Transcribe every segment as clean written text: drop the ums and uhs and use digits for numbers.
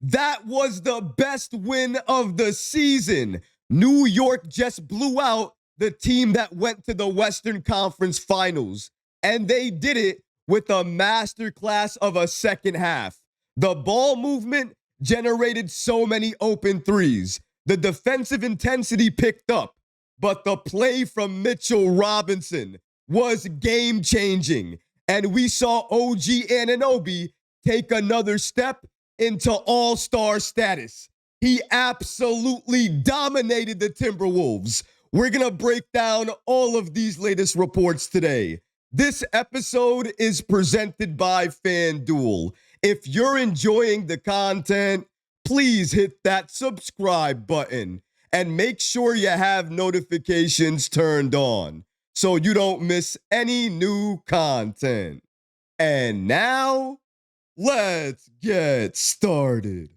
That was the best win of the season. New York just blew out the team that went to the Western Conference Finals, and they did it with a masterclass of a second half. The ball movement generated so many open threes. The defensive intensity picked up, but the play from Mitchell Robinson was game-changing, and we saw OG Anunoby take another step into all-star status. He absolutely dominated the Timberwolves. We're going to break down all of these latest reports today. This episode is presented by FanDuel. If you're enjoying the content, please hit that subscribe button and make sure you have notifications turned on so you don't miss any new content. And now, let's get started.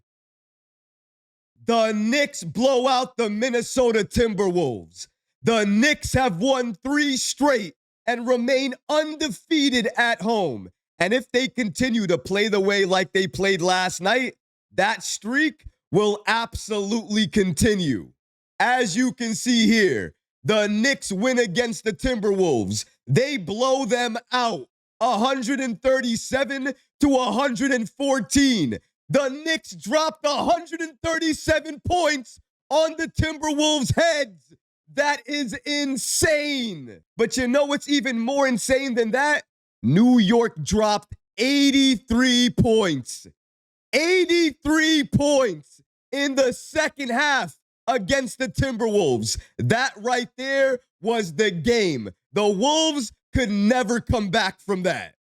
The Knicks blow out the Minnesota Timberwolves. The Knicks have won 3 straight and remain undefeated at home. And if they continue to play the way like they played last night, that streak will absolutely continue. As you can see here, the Knicks win against the Timberwolves. They blow them out 137 to 114. The Knicks dropped 137 points on the Timberwolves' heads. That is insane. But you know what's even more insane than that? New York dropped 83 points. 83 points in the second half against the Timberwolves. That right there was the game. The Wolves could never come back from that.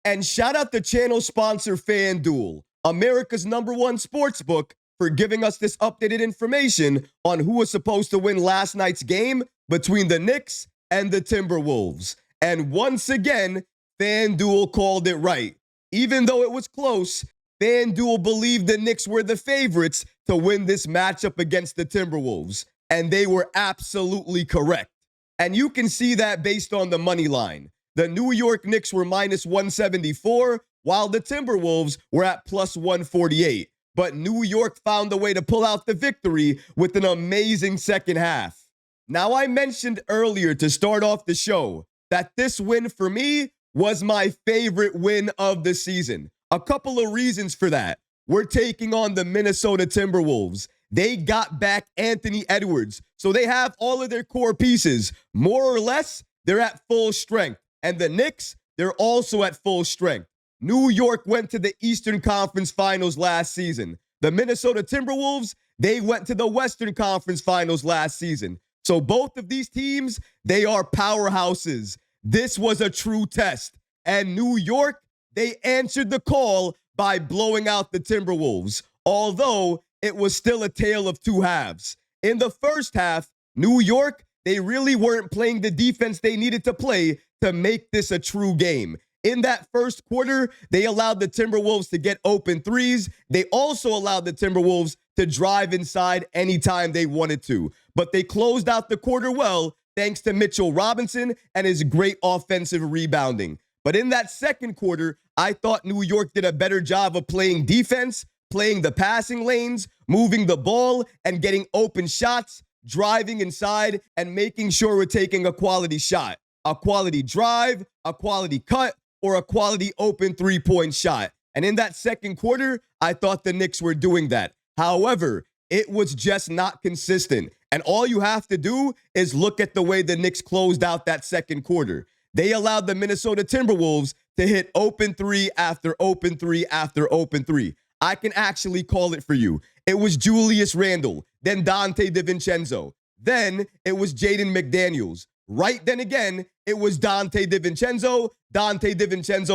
And shout out the channel sponsor FanDuel, America's #1 sportsbook, for giving us this updated information on who was supposed to win last night's game between the Knicks and the Timberwolves. And once again, FanDuel called it right. Even though it was close, FanDuel believed the Knicks were the favorites to win this matchup against the Timberwolves. And they were absolutely correct. And you can see that based on the money line. The New York Knicks were minus 174, while the Timberwolves were at plus 148. But New York found a way to pull out the victory with an amazing second half. Now, I mentioned earlier to start off the show that this win for me was my favorite win of the season. A couple of reasons for that. We're taking on the Minnesota Timberwolves. They got back Anthony Edwards, so they have all of their core pieces. More or less, they're at full strength. And the Knicks, they're also at full strength. New York went to the Eastern Conference Finals last season. The Minnesota Timberwolves, they went to the Western Conference Finals last season. So both of these teams, they are powerhouses. This was a true test. And New York, they answered the call by blowing out the Timberwolves, although it was still a tale of two halves. In the first half, New York, they really weren't playing the defense they needed to play to make this a true game. In that first quarter, they allowed the Timberwolves to get open threes. They also allowed the Timberwolves to drive inside anytime they wanted to. But they closed out the quarter well, thanks to Mitchell Robinson and his great offensive rebounding. But in that second quarter, I thought New York did a better job of playing defense, playing the passing lanes, moving the ball, and getting open shots, driving inside, and making sure we're taking a quality shot. A quality drive, a quality cut, or a quality open three-point shot. And in that second quarter, I thought the Knicks were doing that. However, it was just not consistent. And all you have to do is look at the way the Knicks closed out that second quarter. They allowed the Minnesota Timberwolves to hit open three after open three after open three. I can actually call it for you. It was Julius Randle, then Dante DiVincenzo. Then it was Jaden McDaniels. Right then again, it was Dante DiVincenzo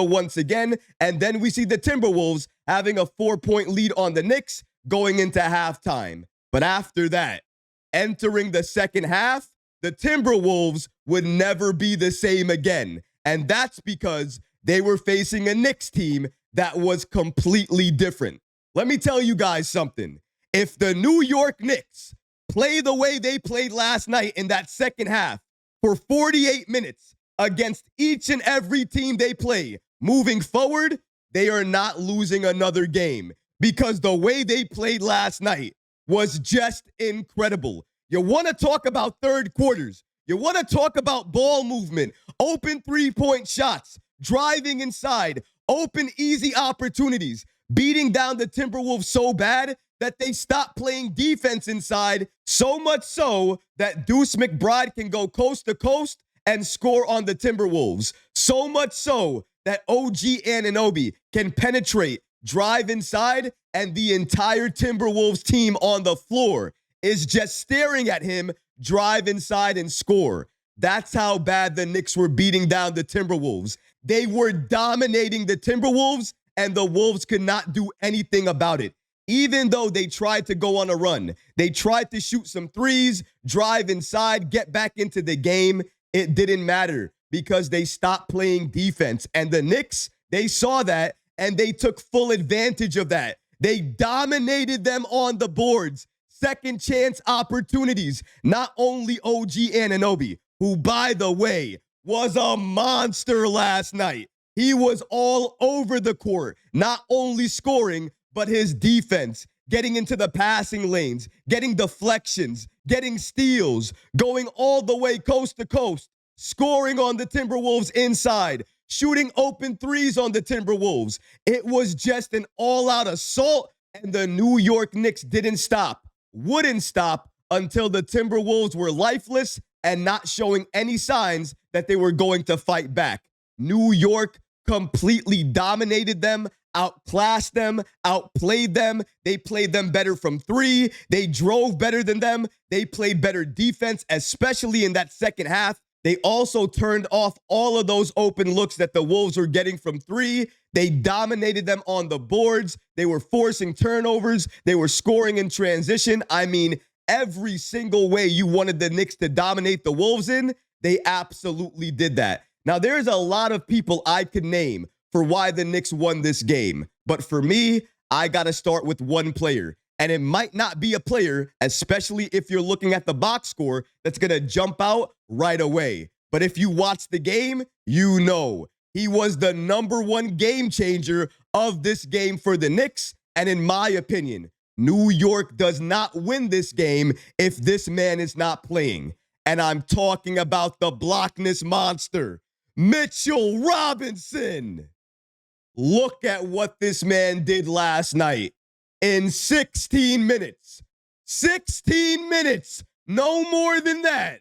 once again, and then we see the Timberwolves having a 4-point lead on the Knicks going into halftime. But after that, entering the second half, the Timberwolves would never be the same again. And that's because they were facing a Knicks team that was completely different. Let me tell you guys something. If the New York Knicks play the way they played last night in that second half, for 48 minutes against each and every team they play, moving forward, they are not losing another game. because the way they played last night was just incredible. You want to talk about third quarters. You want to talk about ball movement, open three-point shots, driving inside, open easy opportunities, beating down the Timberwolves so bad that they stopped playing defense inside, so much so that Deuce McBride can go coast to coast and score on the Timberwolves. So much so that OG Anunoby can penetrate, drive inside, and the entire Timberwolves team on the floor is just staring at him, drive inside and score. That's how bad the Knicks were beating down the Timberwolves. They were dominating the Timberwolves, and the Wolves could not do anything about it. Even though they tried to go on a run, they tried to shoot some threes, drive inside, get back into the game, it didn't matter because they stopped playing defense. And the Knicks, they saw that, and they took full advantage of that. They dominated them on the boards. Second chance opportunities. Not only OG Anunoby, who, by the way, was a monster last night. He was all over the court, not only scoring, but his defense, getting into the passing lanes, getting deflections, getting steals, going all the way coast to coast, scoring on the Timberwolves inside, shooting open threes on the Timberwolves. It was just an all-out assault, and the New York Knicks didn't stop, wouldn't stop until the Timberwolves were lifeless and not showing any signs that they were going to fight back. New York completely dominated them, outclassed them, outplayed them. They played them better from three. They drove better than them. They played better defense, especially in that second half. They also turned off all of those open looks that the Wolves were getting from three. They dominated them on the boards. They were forcing turnovers. They were scoring in transition. I mean, every single way you wanted the Knicks to dominate the Wolves in, they absolutely did that. Now, there's a lot of people I could name for why the Knicks won this game. But for me, I got to start with one player. And it might not be a player, especially if you're looking at the box score, that's going to jump out right away. But if you watch the game, you know he was the number one game changer of this game for the Knicks. And in my opinion, New York does not win this game if this man is not playing. And I'm talking about the blockness monster, Mitchell Robinson. Look at what this man did last night. In 16 minutes. 16 minutes. No more than that.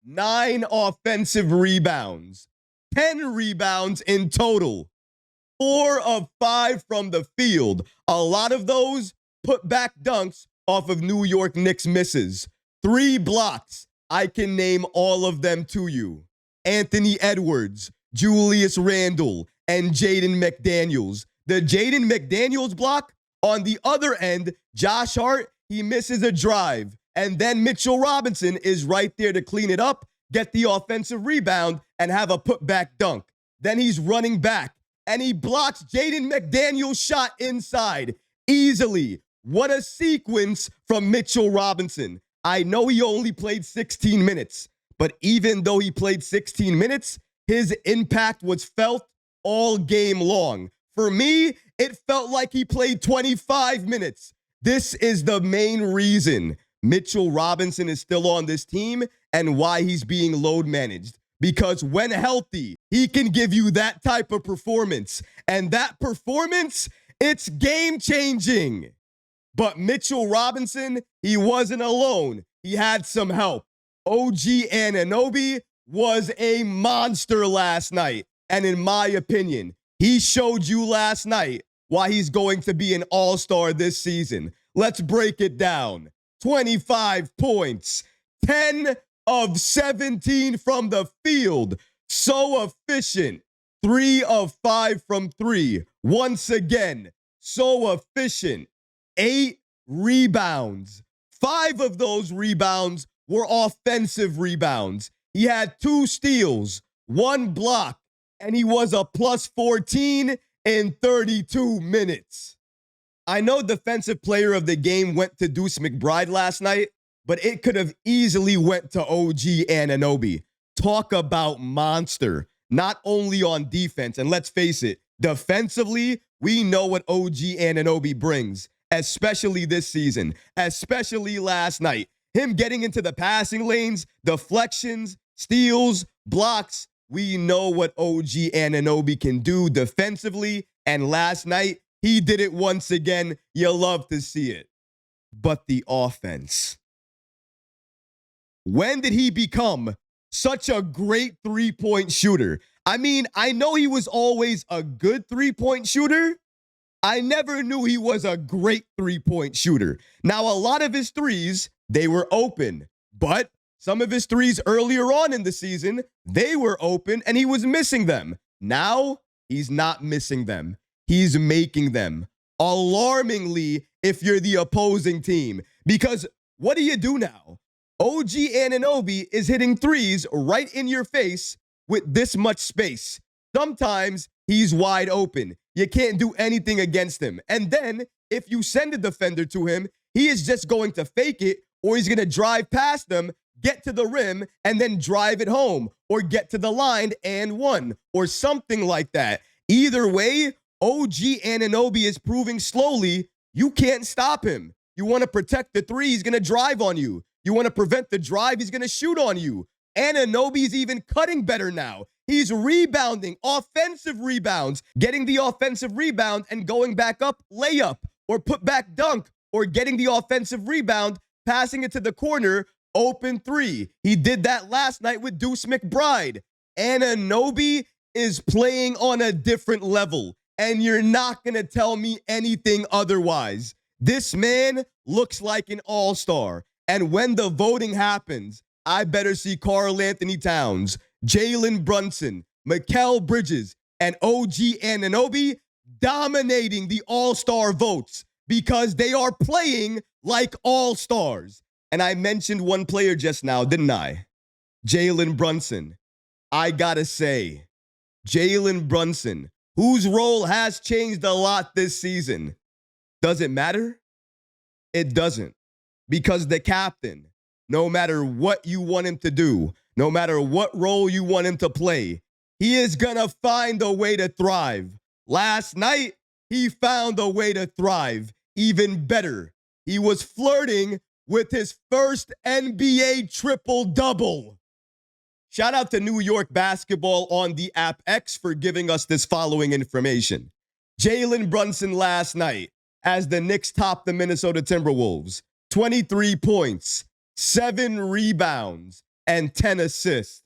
9 offensive rebounds. 10 rebounds in total. 4 of 5 from the field. A lot of those put back dunks off of New York Knicks misses. 3 blocks. I can name all of them to you. Anthony Edwards, Julius Randle, and Jaden McDaniels. The Jaden McDaniels block, on the other end, Josh Hart, he misses a drive. And then Mitchell Robinson is right there to clean it up, get the offensive rebound, and have a putback dunk. Then he's running back, and he blocks Jaden McDaniels' shot inside easily. What a sequence from Mitchell Robinson. I know he only played 16 minutes, but even though he played 16 minutes, his impact was felt all game long. For me, it felt like he played 25 minutes. This is the main reason Mitchell Robinson is still on this team and why he's being load managed. Because when healthy, he can give you that type of performance. And that performance, it's game-changing. But Mitchell Robinson, he wasn't alone. He had some help. OG Anunoby was a monster last night. And in my opinion, he showed you last night why he's going to be an all-star this season. Let's break it down. 25 points, 10 of 17 from the field. So efficient. 3 of 5 from 3. Once again, so efficient. 8 rebounds. 5 of those rebounds were offensive rebounds. He had 2 steals, 1 block, and he was a plus 14 in 32 minutes. I know defensive player of the game went to Deuce McBride last night, but it could have easily went to OG Anunoby. Talk about monster, not only on defense, and let's face it, defensively, We know what OG Anunoby brings, especially this season, especially last night. Him getting into the passing lanes, deflections, steals, blocks. We know what OG Anunoby can do defensively, and last night, he did it once again. You love to see it. But the offense. When did he become such a great three-point shooter? I mean, I know he was always a good three-point shooter. I never knew he was a great three-point shooter. Now, a lot of his threes, they were open, but some of his threes earlier on in the season, they were open and he was missing them. Now, he's not missing them. He's making them. Alarmingly, if you're the opposing team. Because what do you do now? OG Anunoby is hitting threes right in your face with this much space. Sometimes he's wide open. You can't do anything against him. And then if you send a defender to him, he is just going to fake it, or he's going to drive past them, get to the rim, and then drive it home, or get to the line and one, or something like that. Either way, OG Anunoby is proving slowly you can't stop him. You want to protect the three, he's going to drive on you. You want to prevent the drive, he's going to shoot on you. Anunoby's even cutting better now. He's rebounding, offensive rebounds, getting the offensive rebound and going back up, layup, or put back dunk, or getting the offensive rebound, passing it to the corner, open three. He did that last night with Deuce McBride. Anunoby is playing on a different level, and you're not going to tell me anything otherwise. This man looks like an all-star, and when the voting happens, I better see Karl Anthony Towns, Jalen Brunson, Mikal Bridges, and OG Anunoby dominating the all-star votes because they are playing like all-stars. And I mentioned one player just now, didn't I? Jalen Brunson. I gotta say, Jalen Brunson, whose role has changed a lot this season. Does it matter? It doesn't. Because the captain, no matter what you want him to do, no matter what role you want him to play, he is gonna find a way to thrive. Last night, he found a way to thrive even better. He was flirting with his first NBA triple-double. Shout out to New York Basketball on the app X for giving us this following information. Jalen Brunson last night, as the Knicks topped the Minnesota Timberwolves, 23 points, 7 rebounds, and 10 assists.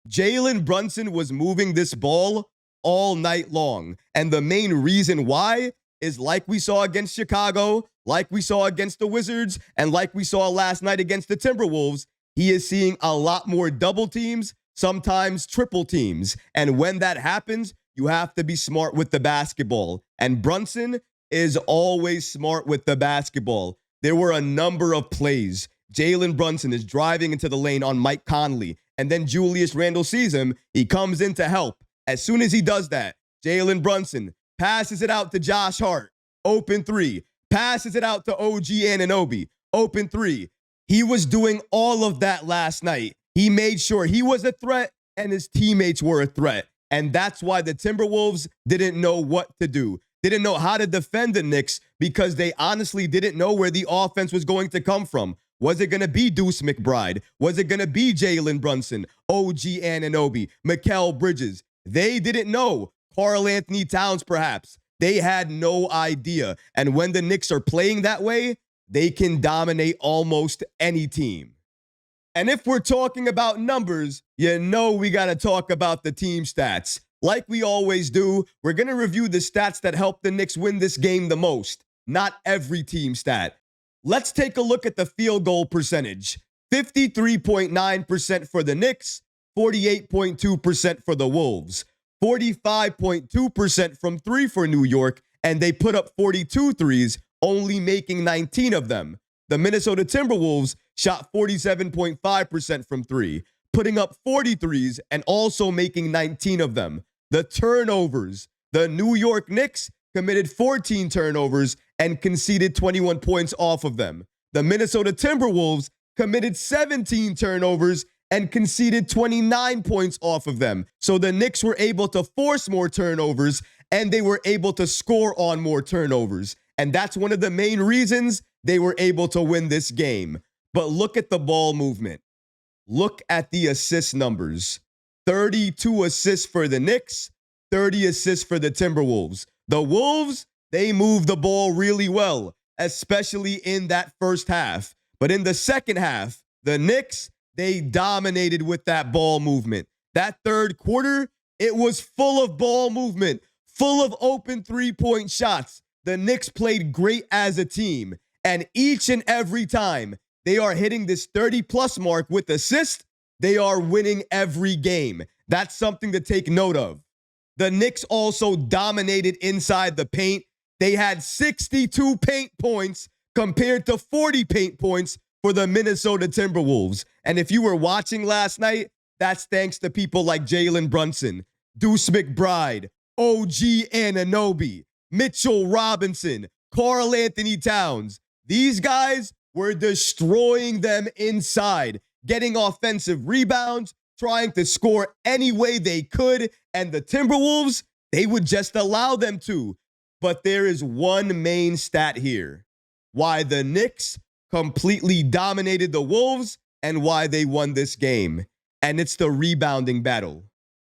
Jalen Brunson was moving this ball all night long. And the main reason why is like we saw against Chicago, like we saw against the Wizards, and like we saw last night against the Timberwolves, he is seeing a lot more double teams, sometimes triple teams. And when that happens, you have to be smart with the basketball. And Brunson is always smart with the basketball. There were a number of plays. Jalen Brunson is driving into the lane on Mike Conley, and then Julius Randle sees him. He comes in to help. As soon as he does that, Jalen Brunson passes it out to Josh Hart, open three. Passes it out to OG Anunoby, open three. He was doing all of that last night. He made sure he was a threat and his teammates were a threat. And that's why the Timberwolves didn't know what to do. Didn't know how to defend the Knicks because they honestly didn't know where the offense was going to come from. Was it going to be Deuce McBride? Was it going to be Jalen Brunson, OG Anunoby, Mikal Bridges? They didn't know. Karl Anthony Towns, perhaps. They had no idea. And when the Knicks are playing that way, they can dominate almost any team. And if we're talking about numbers, you know we got to talk about the team stats. Like we always do, we're going to review the stats that help the Knicks win this game the most. Not every team stat. Let's take a look at the field goal percentage. 53.9% for the Knicks, 48.2% for the Wolves. 45.2% from three for New York, and they put up 42 threes, only making 19 of them. The Minnesota Timberwolves shot 47.5% from three, putting up 43s and also making 19 of them. The turnovers. The New York Knicks committed 14 turnovers and conceded 21 points off of them. The Minnesota Timberwolves committed 17 turnovers and conceded 29 points off of them. So the Knicks were able to force more turnovers and they were able to score on more turnovers. And that's one of the main reasons they were able to win this game. But look at the ball movement. Look at the assist numbers. 32 assists for the Knicks, 30 assists for the Timberwolves. The Wolves, they move the ball really well, especially in that first half. But in the second half, the Knicks, they dominated with that ball movement. That third quarter, it was full of ball movement, full of open three-point shots. The Knicks played great as a team. And each and every time they are hitting this 30-plus mark with assists, they are winning every game. That's something to take note of. The Knicks also dominated inside the paint. They had 62 paint points compared to 40 paint points for the Minnesota Timberwolves. And if you were watching last night, that's thanks to people like Jalen Brunson, Deuce McBride, OG Anunoby, Mitchell Robinson, Karl Anthony Towns. These guys were destroying them inside, getting offensive rebounds, trying to score any way they could, and the Timberwolves, they would just allow them to. But there is one main stat here. Why the Knicks completely dominated the Wolves and why they won this game. And it's the rebounding battle.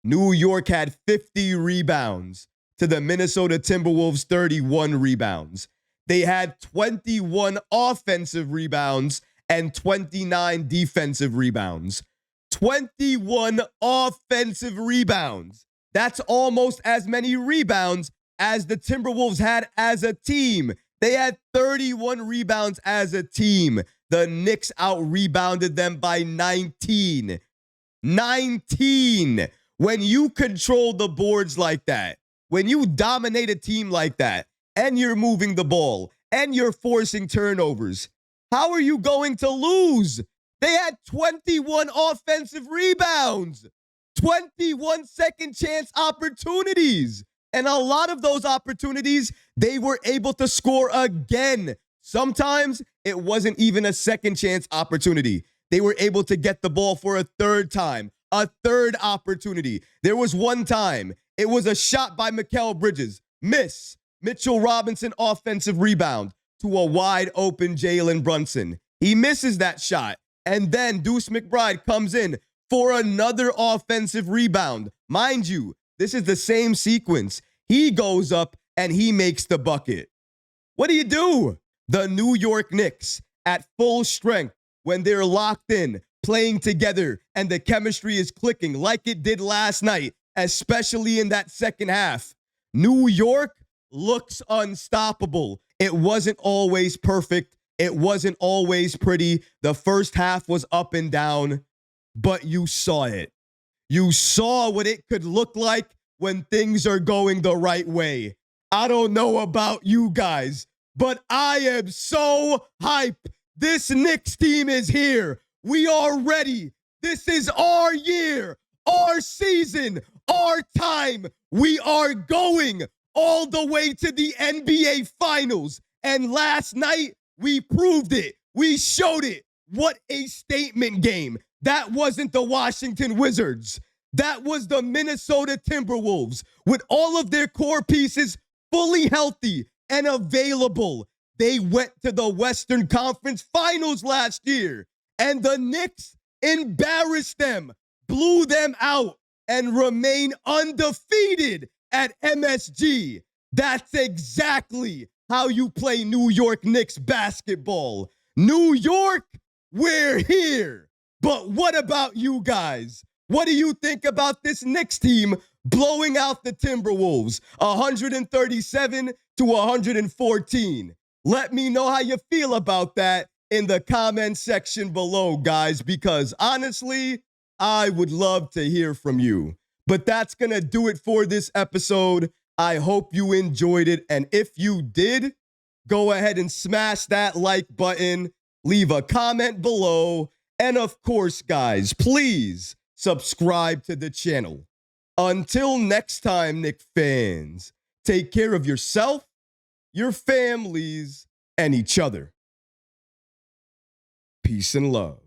New York had 50 rebounds to the Minnesota Timberwolves' 31 rebounds. They had 21 offensive rebounds and 29 defensive rebounds. 21 offensive rebounds. That's almost as many rebounds as the Timberwolves had as a team. They had 31 rebounds as a team. The Knicks out-rebounded them by 19. 19. When you control the boards like that, when you dominate a team like that, and you're moving the ball, and you're forcing turnovers, how are you going to lose? They had 21 offensive rebounds, 21 second chance opportunities. And a lot of those opportunities, they were able to score again. Sometimes it wasn't even a second chance opportunity. They were able to get the ball for a third time, a third opportunity. There was one time, it was a shot by Mikal Bridges, miss. Mitchell Robinson offensive rebound to a wide open Jalen Brunson. He misses that shot. And then Deuce McBride comes in for another offensive rebound. Mind you, this is the same sequence. He goes up and he makes the bucket. What do? The New York Knicks at full strength when they're locked in, playing together, and the chemistry is clicking like it did last night, especially in that second half. New York looks unstoppable. It wasn't always perfect. It wasn't always pretty. The first half was up and down, but you saw it. You saw what it could look like when things are going the right way. I don't know about you guys, but I am so hyped. This Knicks team is here. We are ready. This is our year, our season, our time. We are going all the way to the NBA Finals. And last night, we proved it. We showed it. What a statement game. That wasn't the Washington Wizards. That was the Minnesota Timberwolves with all of their core pieces fully healthy and available. They went to the Western Conference Finals last year, and the Knicks embarrassed them, blew them out, and remain undefeated at MSG. That's exactly how you play New York Knicks basketball. New York, we're here. But what about you guys? What do you think about this Knicks team blowing out the Timberwolves 137 to 114? Let me know how you feel about that in the comment section below, guys, because honestly, I would love to hear from you. But that's going to do it for this episode. I hope you enjoyed it. And if you did, go ahead and smash that like button, leave a comment below. And of course, guys, please subscribe to the channel. Until next time, Knicks fans, take care of yourself, your families, and each other. Peace and love.